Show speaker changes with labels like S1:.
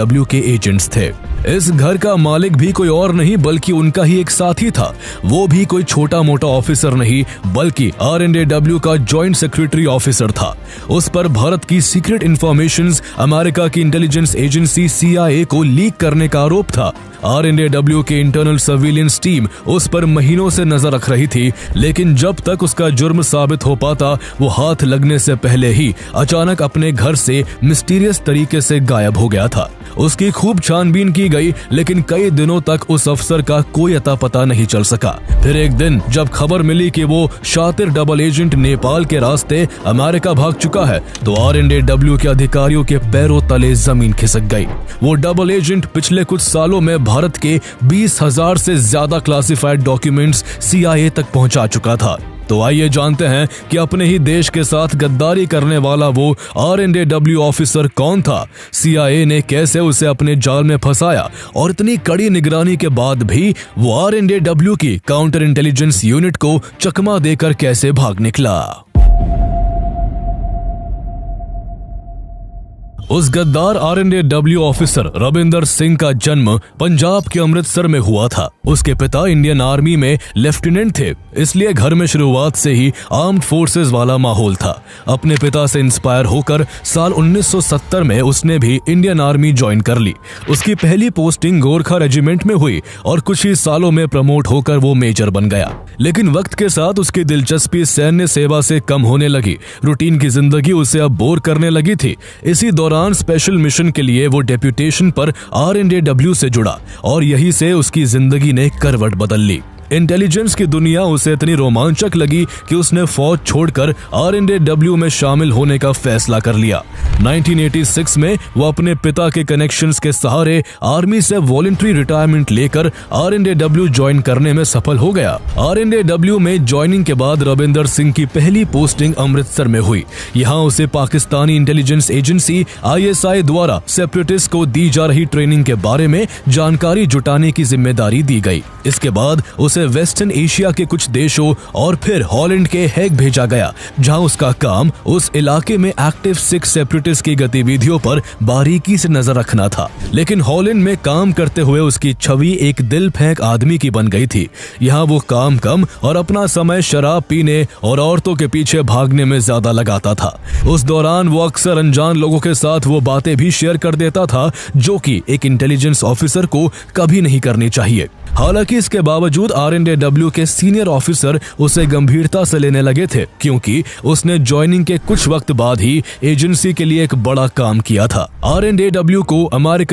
S1: W के agents थे। इस घर का मालिक भी कोई और नहीं बल्कि उनका ही एक साथी था। वो भी कोई छोटा मोटा ऑफिसर नहीं बल्कि R&AW का जॉइंट सेक्रेटरी ऑफिसर था। उस पर भारत की सीक्रेट इंफॉर्मेशंस अमेरिका की इंटेलिजेंस एजेंसी CIA को लीक करने का आरोप था। R&AW के इंटरनल सर्विलेंस टीम उस पर महीनों से नजर रख रही थी, लेकिन जब तक उसका जुर्म साबित हो पाता वो हाथ लगने से पहले ही अचानक अपने घर से मिस्टीरियस तरीके से गायब हो गया था। उसकी खूब छानबीन की गई, लेकिन कई दिनों तक उस अफसर का कोई अता पता नहीं चल सका। फिर एक दिन जब खबर मिली कि वो शातिर डबल एजेंट नेपाल के रास्ते अमेरिका भाग चुका है, तो R&AW के अधिकारियों के पैरों तले जमीन खिसक गई। वो डबल एजेंट पिछले कुछ सालों में भारत के 20,000 से ज्यादा क्लासिफाइड डॉक्यूमेंट्स CIA तक पहुंचा चुका था। तो आइए जानते हैं कि अपने ही देश के साथ गद्दारी करने वाला वो R&AW ऑफिसर कौन था, CIA ने कैसे उसे अपने जाल में फंसाया और इतनी कड़ी निगरानी के बाद भी वो R&AW की काउंटर इंटेलिजेंस यूनिट को चकमा देकर कैसे भाग निकला। उस गद्दार R&AW ऑफिसर रविंदर सिंह का जन्म पंजाब के अमृतसर में हुआ था। उसके पिता इंडियन आर्मी में लेफ्टिनेंट थे, इसलिए घर में शुरुआत से ही आर्म्ड फोर्सेस वाला माहौल था। अपने पिता से इंस्पायर होकर साल 1970 में उसने भी इंडियन आर्मी ज्वाइन कर ली। उसकी पहली पोस्टिंग गोरखा रेजिमेंट में हुई और कुछ ही सालों में प्रमोट होकर वो मेजर बन गया। लेकिन वक्त के साथ उसकी दिलचस्पी सैन्य सेवा से कम होने लगी। रूटीन की जिंदगी उसे अब बोर करने लगी थी। इसी दौरान स्पेशल मिशन के लिए वो डेप्यूटेशन पर R&AW से जुड़ा और यहीं से उसकी जिंदगी ने करवट बदल ली। इंटेलिजेंस की दुनिया उसे इतनी रोमांचक लगी कि उसने फौज छोड़कर R&AW में शामिल होने का फैसला कर लिया। 1986 में वो अपने पिता के कनेक्शंस के सहारे आर्मी से वॉलंटरी रिटायरमेंट लेकर R&AW ज्वाइन करने में सफल हो गया। R&AW में ज्वाइनिंग के बाद रविंदर सिंह की पहली पोस्टिंग अमृतसर में हुई। यहाँ उसे पाकिस्तानी इंटेलिजेंस एजेंसी ISI द्वारा सेपरेटिस्ट को दी जा रही ट्रेनिंग के बारे में जानकारी जुटाने की जिम्मेदारी दी गई। इसके बाद उसे वेस्टर्न एशिया के कुछ देशों और फिर हॉलैंड के हेग भेजा गया, जहां उसका काम उस इलाके में एक्टिव सिख सेपरेटिस्ट की गतिविधियों पर बारीकी से नजर रखना था। लेकिन हॉलैंड में काम करते हुए उसकी छवि एक दिल फेंक आदमी की बन गई थी। यहाँ वो काम कम और अपना समय शराब पीने और औरतों के पीछे भागने में ज्यादा लगाता था। उस दौरान वो अक्सर अनजान लोगों के साथ वो बातें भी शेयर कर देता था जो कि एक इंटेलिजेंस ऑफिसर को कभी नहीं करनी चाहिए। हालांकि इसके बावजूद R&AW के सीनियर ऑफिसर उसे गंभीरता से लेने लगे थे, क्योंकि उसने ज्वाइनिंग के कुछ वक्त बाद ही एजेंसी के लिए एक बड़ा काम किया था। R&AW को अमेरिकन